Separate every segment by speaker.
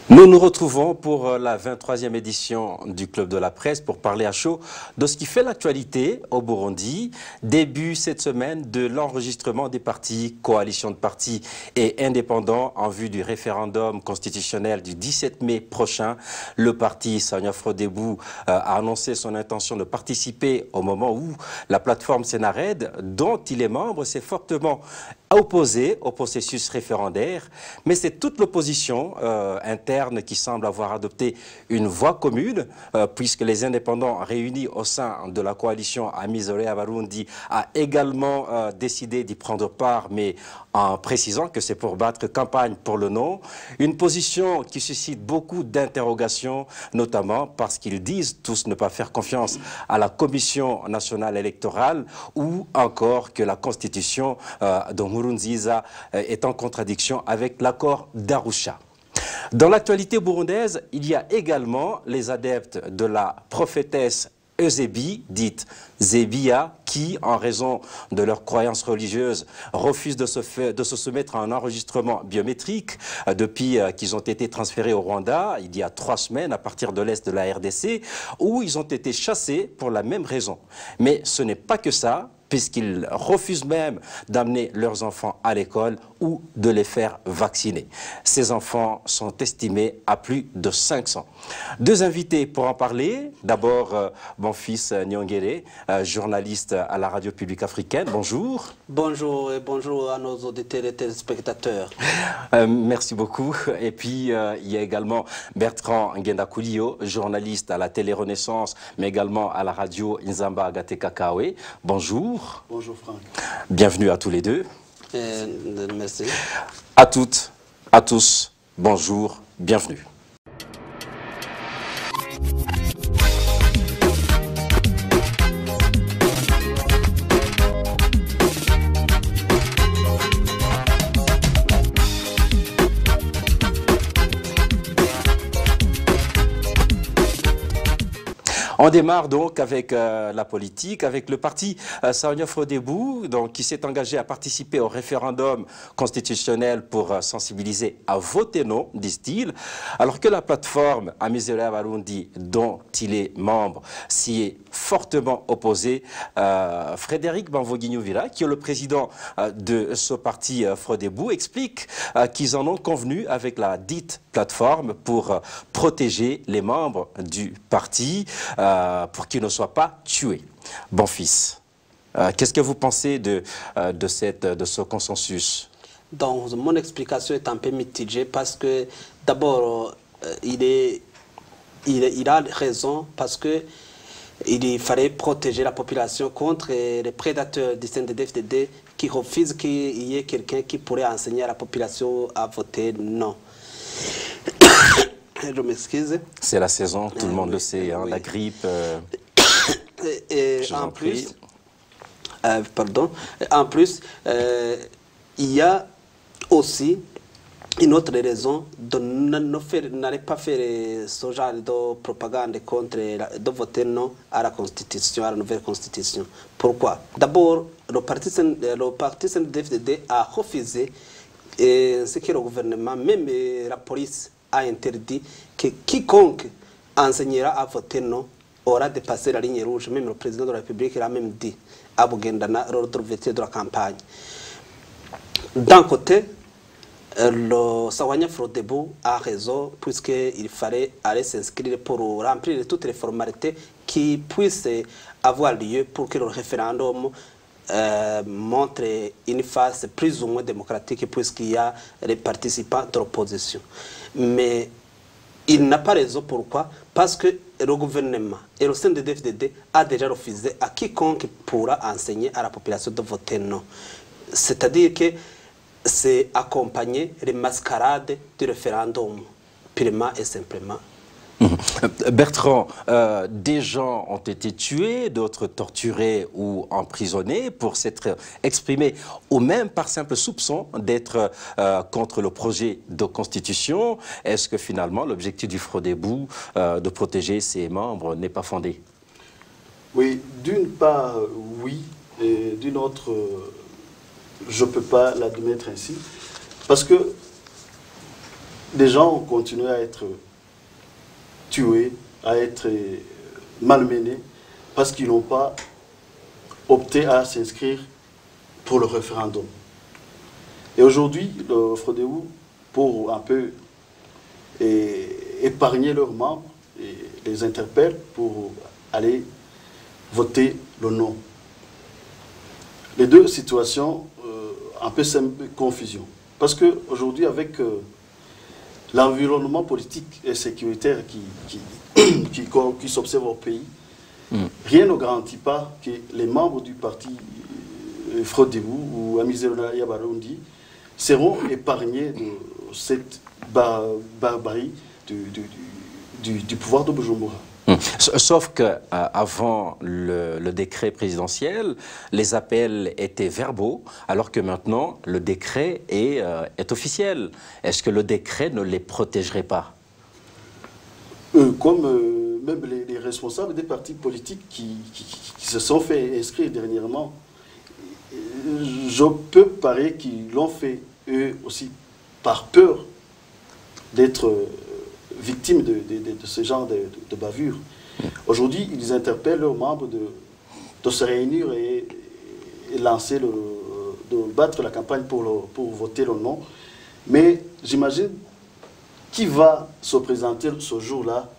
Speaker 1: Nous nous retrouvons pour la 23e édition du Club de la Presse pour parler à chaud de ce qui fait l'actualité au Burundi. Début cette semaine de l'enregistrement des partis, coalitions de partis et indépendants en vue du référendum constitutionnel du 17 mai prochain. Le parti Sahwanya-Frodebu a annoncé son intention de participer au moment où la plateforme Senared, dont il est membre, s'est fortement opposé au processus référendaire, mais c'est toute l'opposition interne qui semble avoir adopté une voie commune, puisque les indépendants réunis au sein de la coalition Amizore Abarundi a également décidé d'y prendre part, mais en précisant que c'est pour battre campagne pour le non. Une position qui suscite beaucoup d'interrogations, notamment parce qu'ils disent tous ne pas faire confiance à la Commission nationale électorale ou encore que la Constitution dont Nkurunziza est en contradiction avec l'accord d'Arusha. Dans l'actualité burundaise, il y a également les adeptes de la prophétesse Eusebi, dite Zebia, qui, en raison de leurs croyances religieuses, refusent de se soumettre à un enregistrement biométrique depuis qu'ils ont été transférés au Rwanda, il y a 3 semaines, à partir de l'est de la RDC, où ils ont été chassés pour la même raison. Mais ce n'est pas que ça, puisqu'ils refusent même d'amener leurs enfants à l'école ou de les faire vacciner. Ces enfants sont estimés à plus de 500. 2 invités pour en parler. D'abord, mon fils Nyongere, journaliste à la radio publique africaine. Bonjour.
Speaker 2: Bonjour et bonjour à nos auditeurs et téléspectateurs.
Speaker 1: Merci beaucoup. Et puis, il y a également Bertrand Ngendakoulio, journaliste à la télé Renaissance, mais également à la radio Nzamba Agatekakawe. Bonjour.
Speaker 3: Bonjour Franck.
Speaker 1: Bienvenue à tous les deux.
Speaker 2: Merci.
Speaker 1: À toutes, à tous, bonjour, bienvenue. On démarre donc avec la politique, avec le parti Sahwanya-Frodebu, qui s'est engagé à participer au référendum constitutionnel pour sensibiliser à voter non, disent-ils, alors que la plateforme Amizore Abarundi, dont il est membre, s'y est fortement opposée. Frédéric Bamvoguignouvira, qui est le président de ce parti Frodebu, explique qu'ils en ont convenu avec la dite plateforme pour protéger les membres du parti, pour qu'ils ne soient pas tués. Bon fils, qu'est-ce que vous pensez de ce consensus?
Speaker 2: Donc, mon explication est un peu mitigée parce que, d'abord, il a raison parce que il fallait protéger la population contre les prédateurs du CNDD-FDD qui refusent qu'il y ait quelqu'un qui pourrait enseigner à la population à voter non. Je m'excuse.
Speaker 1: C'est la saison, tout le monde le sait, hein, oui. La grippe.
Speaker 2: Et en plus, il y a aussi une autre raison de n'aller pas faire ce genre de propagande contre, de voter non à la Constitution, à la nouvelle Constitution. Pourquoi? D'abord, le parti CNDD-FDD a refusé ce que le gouvernement, même la police, a interdit que quiconque enseignera à voter non aura dépassé la ligne rouge. Même le président de la République l'a même dit à Bougendana lors de la campagne. D'un côté, le Sahwanya-Frodebu a raison puisqu'il fallait aller s'inscrire pour remplir toutes les formalités qui puissent avoir lieu pour que le référendum montre une face plus ou moins démocratique puisqu'il y a les participants de l'opposition. Mais il n'a pas raison. Pourquoi? Parce que le gouvernement et le CNDD-FDD a déjà refusé à quiconque pourra enseigner à la population de voter non. C'est-à-dire que c'est accompagner les mascarades du référendum, purement et simplement.
Speaker 1: Bertrand, des gens ont été tués, d'autres torturés ou emprisonnés pour s'être exprimés, ou même par simple soupçon d'être contre le projet de constitution. Est-ce que finalement l'objectif du Frodebu de protéger ses membres n'est pas fondé?
Speaker 3: Oui, d'une part, oui, et d'une autre, je ne peux pas l'admettre ainsi. Parce que des gens ont continué à être tués, à être malmenés, parce qu'ils n'ont pas opté à s'inscrire pour le référendum. Et aujourd'hui, le Frodéou, pour un peu épargner leurs membres, et les interpelle pour aller voter le non. Les deux situations, un peu confusion. Parce qu'aujourd'hui, avec l'environnement politique et sécuritaire qui s'observe au pays, rien ne garantit pas que les membres du parti Frodéou ou Amizero Yabarundi seront épargnés de cette barbarie du pouvoir de Bujumbura.
Speaker 1: Sauf qu'avant le décret présidentiel, les appels étaient verbaux, alors que maintenant, le décret est officiel. Est-ce que le décret ne les protégerait pas?
Speaker 3: Comme même les responsables des partis politiques qui se sont fait inscrire dernièrement, je peux parier qu'ils l'ont fait eux aussi par peur d'être victimes de ce genre de bavure. Aujourd'hui, ils interpellent leurs membres de se réunir et lancer de battre la campagne pour voter le non. Mais j'imagine qui va se présenter ce jour-là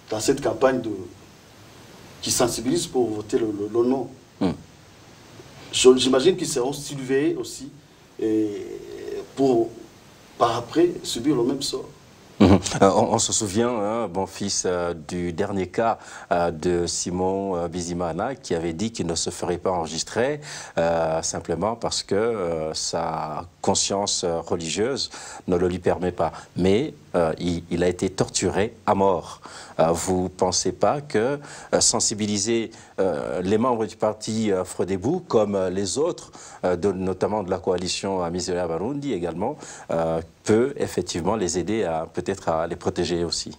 Speaker 3: dans cette campagne qui sensibilise pour voter le non. J'imagine qu'ils seront surveillés aussi pour par après subir le même sort.
Speaker 1: On se souvient, hein, bon fils, du dernier cas de Simon Bizimana qui avait dit qu'il ne se ferait pas enregistrer simplement parce que sa conscience religieuse ne le lui permet pas. Mais il a été torturé à mort. Vous ne pensez pas que sensibiliser les membres du parti Frodéou, comme les autres, notamment de la coalition Amizero Yabarundi également, peut effectivement les aider peut-être à les protéger aussi?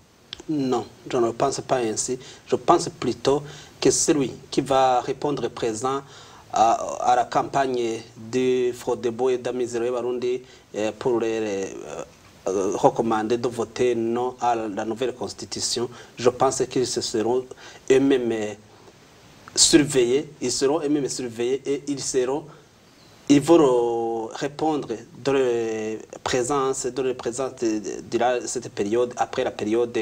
Speaker 2: Non, je ne pense pas ainsi. Je pense plutôt que celui qui va répondre présent à la campagne de Frodéou et d'Amizero Yabarundi pour les recommander de voter non à la nouvelle constitution, je pense qu'ils se seront eux-mêmes surveillés, et ils vont répondre dans la présence de cette période, après la période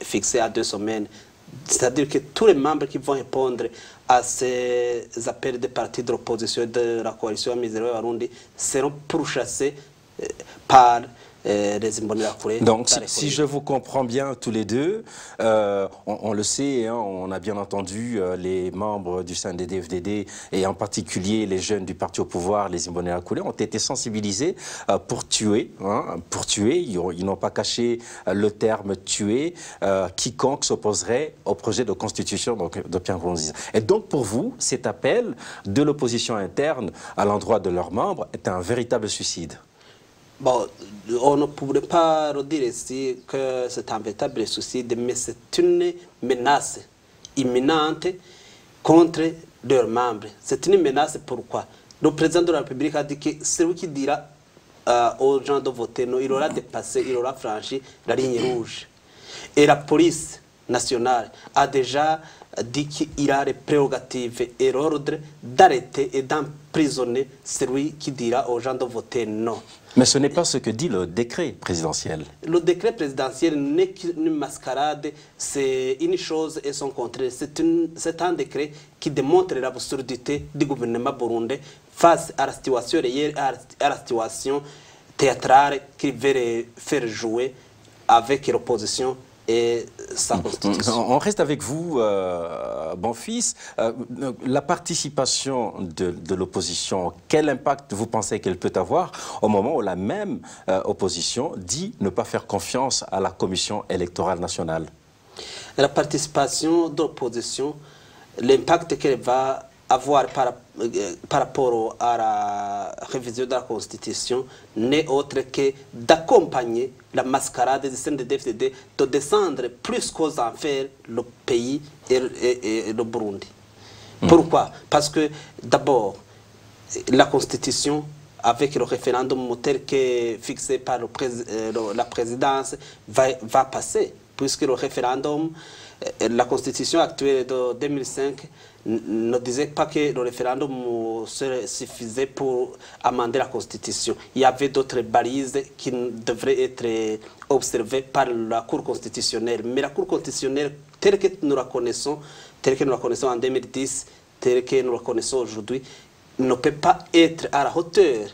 Speaker 2: fixée à 2 semaines. C'est-à-dire que tous les membres qui vont répondre à ces appels des partis de l'opposition de la coalition Amizero Yabarundi seront pourchassés par
Speaker 1: donc, si je vous comprends bien tous les deux, on le sait, hein, on a bien entendu les membres du CNDD-FDD et en particulier les jeunes du parti au pouvoir, les Imbonerakure, ont été sensibilisés pour tuer. Ils n'ont pas caché le terme tuer quiconque s'opposerait au projet de constitution de Pierre Nkurunziza. Et donc, pour vous, cet appel de l'opposition interne à l'endroit de leurs membres est un véritable suicide?
Speaker 2: Bon, on ne pourrait pas redire ici que c'est un véritable suicide, mais c'est une menace imminente contre leurs membres. C'est une menace pourquoi? Le président de la République a dit que celui qui dira aux gens de voter non, il aura dépassé, il aura franchi la ligne rouge. Et la police nationale a déjà dit qu'il a les prérogatives et l'ordre d'arrêter et d'emprisonner celui qui dira aux gens de voter non.
Speaker 1: Mais ce n'est pas ce que dit le décret présidentiel.
Speaker 2: Le décret présidentiel n'est qu'une mascarade, c'est une chose et son contraire. C'est un décret qui démontre l'absurdité du gouvernement burundais face à la situation réelle, à la situation théâtrale qu'il veut faire jouer avec l'opposition et sa constitution.
Speaker 1: On reste avec vous, bon fils. La participation de l'opposition, quel impact vous pensez qu'elle peut avoir au moment où la même opposition dit ne pas faire confiance à la Commission électorale nationale?
Speaker 2: La participation de l'opposition, l'impact qu'elle va avoir par rapport à la révision de la Constitution n'est autre que d'accompagner la mascarade des CNDD-FDD, de descendre plus qu'aux enfers le pays et le Burundi. Pourquoi? Parce que d'abord, la Constitution avec le référendum tel que fixé par la présidence, va passer, puisque le référendum, la constitution actuelle de 2005 ne disait pas que le référendum suffisait pour amender la constitution. Il y avait d'autres balises qui devraient être observées par la Cour constitutionnelle. Mais la Cour constitutionnelle, telle que nous la connaissons en 2010, telle que nous la connaissons aujourd'hui, ne peut pas être à la hauteur.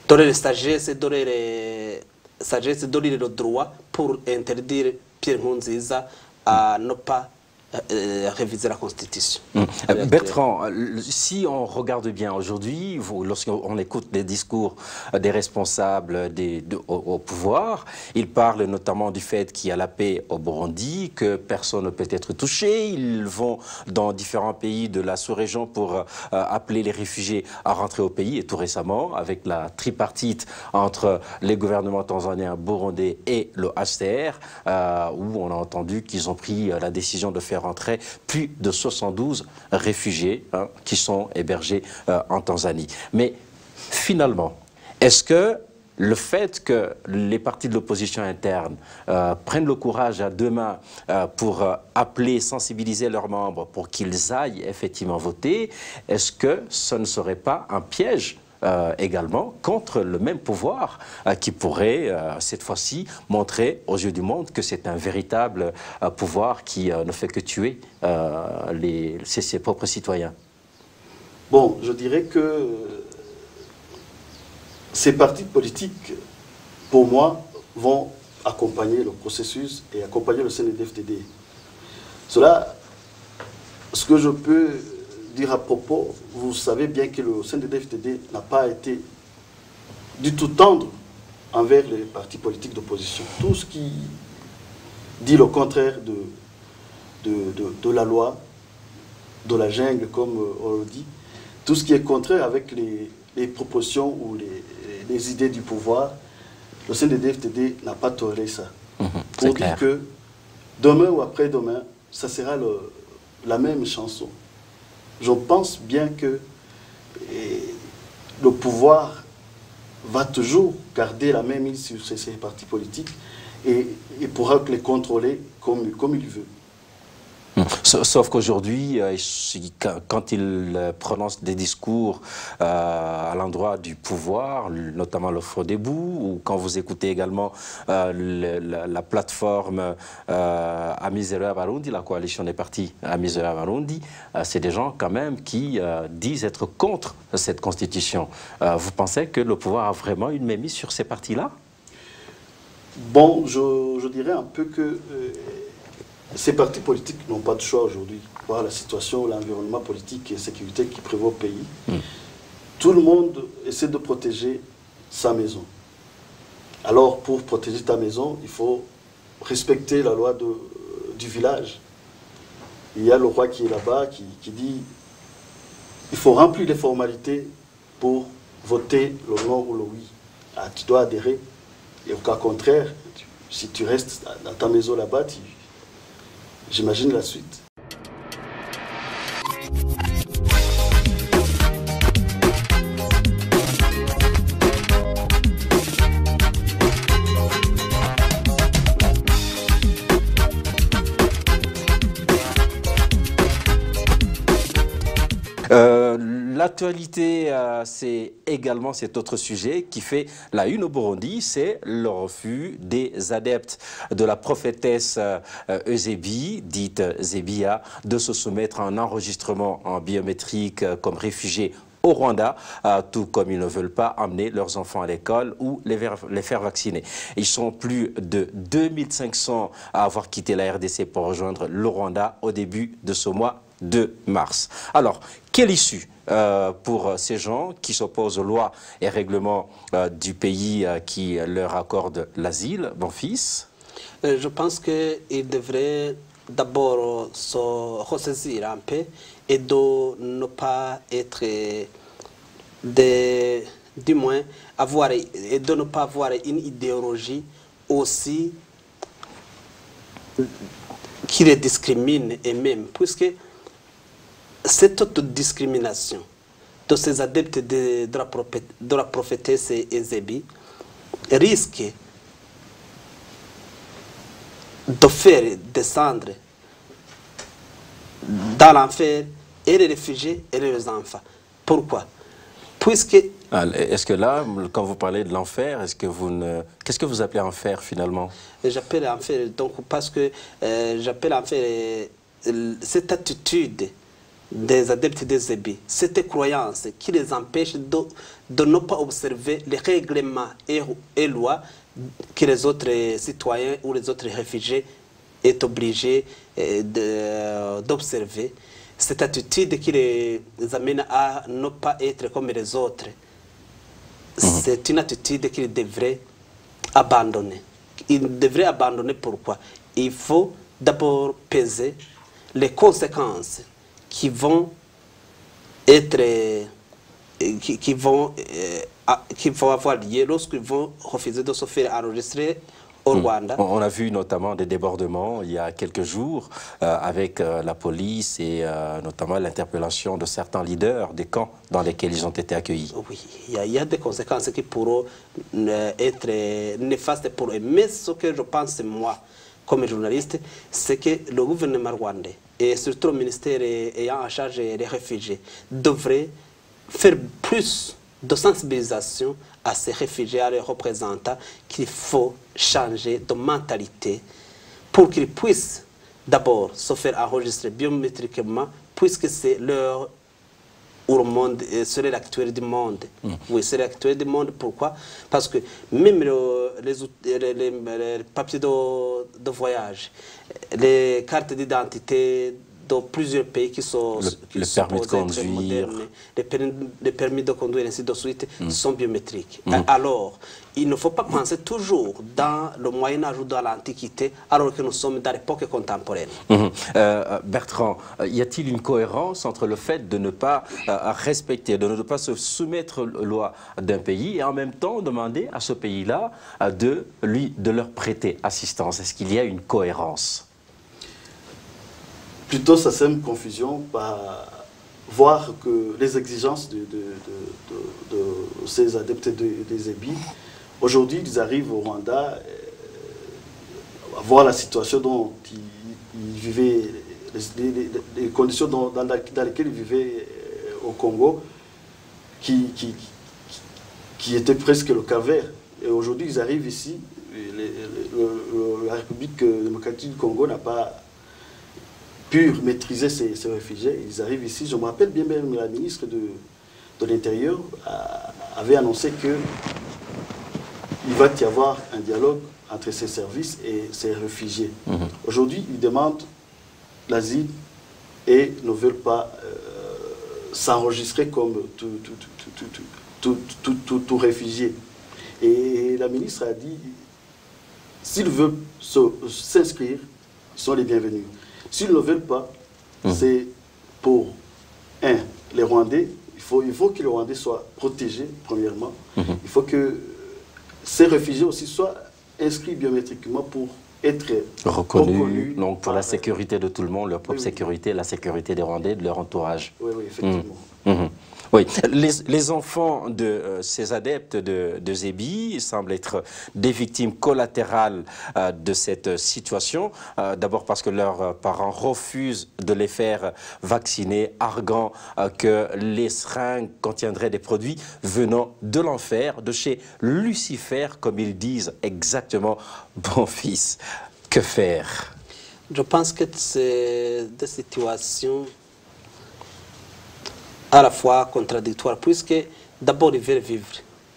Speaker 2: Donner la sagesse, donner le droit pour interdire Pierre Nkurunziza à ne pas réviser la Constitution.
Speaker 1: Bertrand, si on regarde bien aujourd'hui, lorsqu'on écoute les discours des responsables au pouvoir, ils parlent notamment du fait qu'il y a la paix au Burundi, que personne ne peut être touché. Ils vont dans différents pays de la sous-région pour appeler les réfugiés à rentrer au pays. Et tout récemment, avec la tripartite entre les gouvernements tanzaniens, burundais et le HCR, où on a entendu qu'ils ont pris la décision de faire rentrer plus de 72 réfugiés qui sont hébergés en Tanzanie. Mais finalement, est-ce que le fait que les partis de l'opposition interne prennent le courage à deux mains pour appeler, sensibiliser leurs membres pour qu'ils aillent effectivement voter, est-ce que ce ne serait pas un piège également contre le même pouvoir qui pourrait cette fois-ci montrer aux yeux du monde que c'est un véritable pouvoir qui ne fait que tuer ses propres citoyens?
Speaker 3: Bon, je dirais que ces partis politiques, pour moi, vont accompagner le processus et accompagner le CNDD-FDD. Ce que je peux dire à propos, vous savez bien que le CNDD-FDD n'a pas été du tout tendre envers les partis politiques d'opposition. Tout ce qui dit le contraire de la loi, de la jungle, comme on le dit, tout ce qui est contraire avec les propositions ou les idées du pouvoir, le CNDD-FDD n'a pas toléré ça. Pour dire que demain ou après-demain, ça sera la même chanson. Je pense bien que le pouvoir va toujours garder la même mise sur ces partis politiques et pourra les contrôler comme il veut.
Speaker 1: Sauf qu'aujourd'hui, quand il prononce des discours à l'endroit du pouvoir, notamment le Frodébu, ou quand vous écoutez également la plateforme Amizero Barundi, la coalition des partis Amizero Barundi, c'est des gens quand même qui disent être contre cette constitution. Vous pensez que le pouvoir a vraiment une mainmise sur ces partis-là?
Speaker 3: Bon, je dirais un peu que ces partis politiques n'ont pas de choix aujourd'hui. Voilà la situation, l'environnement politique et sécurité qui prévaut au pays. Tout le monde essaie de protéger sa maison. Alors, pour protéger ta maison, il faut respecter la loi du village. Il y a le roi qui est là-bas, qui dit il faut remplir les formalités pour voter le non ou le oui. Ah, tu dois adhérer. Et au cas contraire, si tu restes dans ta maison là-bas, j'imagine la suite.
Speaker 1: L'actualité, c'est également cet autre sujet qui fait la une au Burundi, c'est le refus des adeptes de la prophétesse Eusebi, dite Zebia, de se soumettre à un enregistrement en biométrique comme réfugiés au Rwanda, tout comme ils ne veulent pas amener leurs enfants à l'école ou les faire vacciner. Ils sont plus de 2500 à avoir quitté la RDC pour rejoindre le Rwanda au début de ce mois de mars. Alors, quelle issue pour ces gens qui s'opposent aux lois et règlements du pays qui leur accordent l'asile, mon fils?
Speaker 2: Je pense qu'ils devraient d'abord se ressaisir un peu et de ne pas être, du moins, et de ne pas avoir une idéologie aussi qui les discrimine et même, puisque cette autodiscrimination de ces adeptes de la prophétesse Ézébi risque de faire descendre dans l'enfer et les réfugiés et les enfants. Pourquoi? Puisque...
Speaker 1: Est-ce que là, quand vous parlez de l'enfer, est-ce que vous ne... Qu'est-ce que vous appelez enfer finalement?
Speaker 2: J'appelle enfer, donc, parce que j'appelle enfer cette attitude des adeptes des ébis, cette croyance qui les empêche de ne pas observer les règlements et lois que les autres citoyens ou les autres réfugiés est obligés d'observer. Cette attitude qui les amène à ne pas être comme les autres, c'est une attitude qu'ils devraient abandonner. Ils devraient abandonner pourquoi? Il faut d'abord peser les conséquences qui vont être, qui vont avoir lieu lorsqu'ils vont refuser de se faire enregistrer au Rwanda.
Speaker 1: On a vu notamment des débordements il y a quelques jours avec la police et notamment l'interpellation de certains leaders des camps dans lesquels ils ont été accueillis.
Speaker 2: Oui, il y a des conséquences qui pourront être néfastes pour eux. Mais ce que je pense, moi, comme journaliste, c'est que le gouvernement rwandais et surtout le ministère ayant en charge les réfugiés devrait faire plus de sensibilisation à ces réfugiés, à leurs représentants, qu'il faut changer de mentalité pour qu'ils puissent d'abord se faire enregistrer biométriquement, puisque c'est leur ou le monde, c'est l'actuel du monde. Oui, c'est l'actuel du monde. Pourquoi? Parce que même les papiers de voyage, les cartes d'identité de plusieurs pays qui sont
Speaker 1: le permis de conduire,
Speaker 2: les permis de conduire, ainsi de suite, sont biométriques. Alors, il ne faut pas penser toujours dans le Moyen-Âge ou dans l'Antiquité, alors que nous sommes dans l'époque contemporaine.
Speaker 1: Bertrand, y a-t-il une cohérence entre le fait de ne pas respecter, de ne pas se soumettre aux lois d'un pays et en même temps demander à ce pays-là de leur prêter assistance? Est-ce qu'il y a une cohérence?
Speaker 3: Plutôt, ça sème confusion par voir que les exigences de ces adeptes des ébis, aujourd'hui, ils arrivent au Rwanda à voir la situation dont ils vivaient, les conditions dans lesquelles ils vivaient au Congo, qui étaient presque le calvaire. Et aujourd'hui, ils arrivent ici, la République démocratique du Congo n'a pas pu maîtriser ces réfugiés. Ils arrivent ici. Je me rappelle bien même la ministre de l'Intérieur avait annoncé qu'il va y avoir un dialogue entre ces services et ces réfugiés. Aujourd'hui, ils demandent l'asile et ne veulent pas s'enregistrer comme tout réfugié. Et la ministre a dit, s'ils veulent s'inscrire, ils sont les bienvenus. S'ils ne veulent pas, c'est pour, les Rwandais, il faut que les Rwandais soient protégés, premièrement. Il faut que ces réfugiés aussi soient inscrits biométriquement pour être reconnus.
Speaker 1: Donc pour la sécurité de tout le monde, leur propre sécurité, la sécurité des Rwandais, de leur entourage.
Speaker 3: Oui, effectivement.
Speaker 1: Oui, les enfants de ces adeptes de Zébi semblent être des victimes collatérales de cette situation. D'abord parce que leurs parents refusent de les faire vacciner, arguant que les seringues contiendraient des produits venant de l'enfer, de chez Lucifer, comme ils disent exactement. Bon fils, que faire?
Speaker 2: Je pense que c'est des situations à la fois contradictoire, puisque d'abord ils veulent vivre.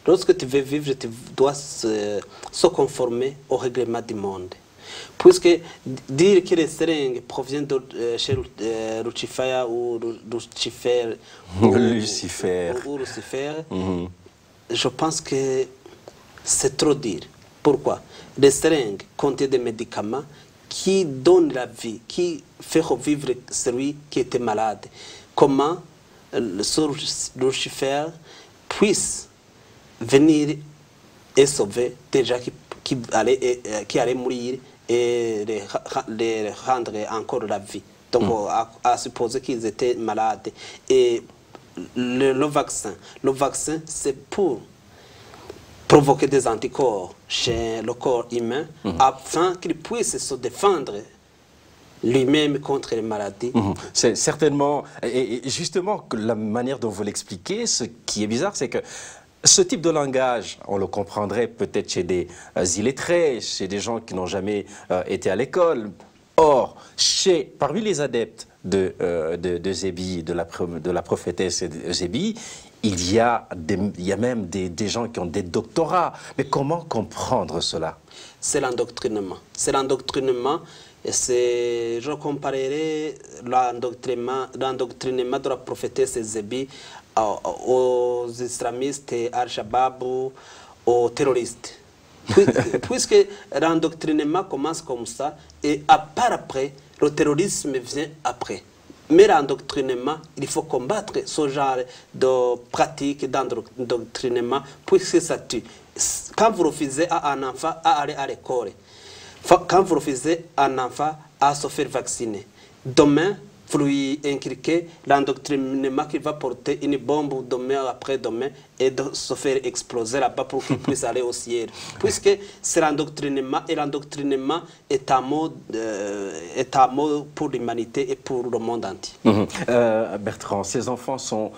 Speaker 2: Lorsque tu veux vivre, tu dois se conformer au règlement du monde. Puisque dire que les seringues proviennent de chez Lucifer ou Lucifer, je pense que c'est trop dire. Pourquoi? Les seringues contiennent des médicaments qui donnent la vie, qui font revivre celui qui était malade. Comment Lucifer puisse venir et sauver des gens qui allaient mourir et les rendre encore la vie. Donc, à supposer qu'ils étaient malades. Et le vaccin. Le vaccin, c'est pour provoquer des anticorps chez le corps humain afin qu'il puisse se défendre lui-même contre les maladies.
Speaker 1: C'est certainement, et justement, que la manière dont vous l'expliquez, ce qui est bizarre, c'est que ce type de langage, on le comprendrait peut-être chez des illettrés, chez des gens qui n'ont jamais été à l'école. Or, parmi les adeptes de Zébi, de la prophétesse Zébi, il y a même des gens qui ont des doctorats. Mais comment comprendre cela?
Speaker 2: C'est l'endoctrinement. C'est l'endoctrinement. Je comparerai l'endoctrinement de la prophétesse Zébi aux islamistes, Al-Shabaab, aux terroristes. Puisque l'endoctrinement commence comme ça, et après, le terrorisme vient après. Mais l'endoctrinement, il faut combattre ce genre de pratique d'endoctrinement, puisque ça tue. Quand vous refusez à un enfant à aller à l'école, quand vous refusez à un enfant à se faire vacciner, demain, vous lui inculquez l'endoctrinement qu'il va porter une bombe demain après-demain et de se faire exploser là-bas pour qu'il puisse aller au ciel. Puisque c'est l'endoctrinement, et l'endoctrinement est un mot pour l'humanité et pour le monde entier.
Speaker 1: Bertrand, ces enfants sont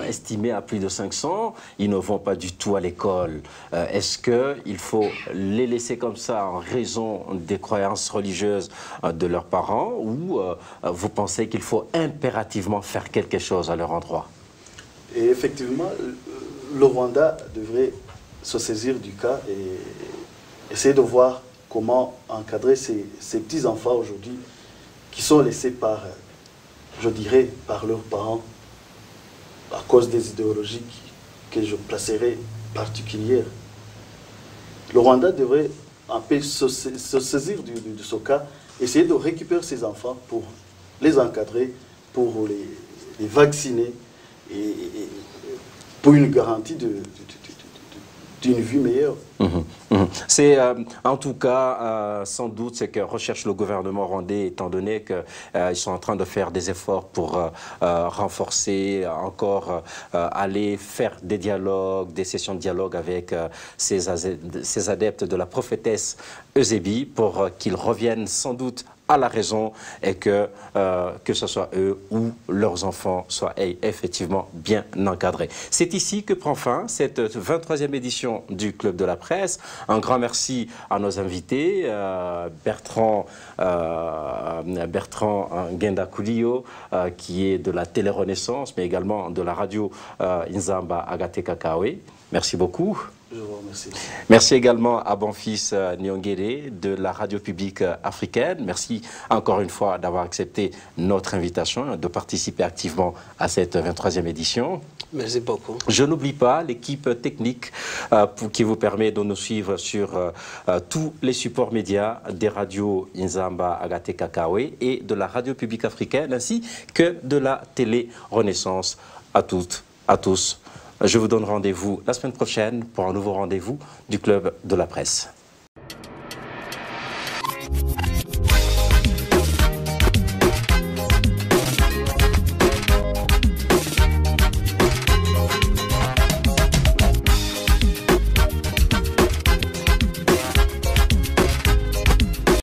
Speaker 1: estimés à plus de 500, ils ne vont pas du tout à l'école. Est-ce qu'il faut les laisser comme ça en raison des croyances religieuses de leurs parents, ou vous pensez qu'il faut impérativement faire quelque chose à leur endroit?
Speaker 3: Et effectivement, le Rwanda devrait se saisir du cas et essayer de voir comment encadrer ces petits-enfants aujourd'hui qui sont laissés par, je dirais, par leurs parents à cause des idéologies que je placerai particulières. Le Rwanda devrait un peu se saisir de ce cas, essayer de récupérer ces enfants pour les encadrer, pour les vacciner et pour une garantie d'une vie meilleure.
Speaker 1: C'est en tout cas sans doute ce que recherche le gouvernement rwandais, étant donné qu'ils sont en train de faire des efforts pour renforcer encore, aller faire des dialogues, des sessions de dialogue avec ces adeptes de la prophétesse Zébi, pour qu'ils reviennent sans doute à la raison, et que ce soit eux ou leurs enfants soient effectivement bien encadrés. C'est ici que prend fin cette 23e édition du Club de la Presse. Un grand merci à nos invités, Bertrand Ngendakuliyo, qui est de la Télé-Renaissance, mais également de la radio Inzamba Agateka Kawe. Merci beaucoup.
Speaker 3: Je vous remercie.
Speaker 1: Merci également à Bonfils Nyongere de la radio publique africaine. Merci encore une fois d'avoir accepté notre invitation, de participer activement à cette 23e édition.
Speaker 2: Merci beaucoup.
Speaker 1: Je n'oublie pas l'équipe technique qui vous permet de nous suivre sur tous les supports médias des radios Inzamba Agateka Kawe et de la radio publique africaine, ainsi que de la Télé-Renaissance. À toutes, à tous. Je vous donne rendez-vous la semaine prochaine pour un nouveau rendez-vous du Club de la Presse.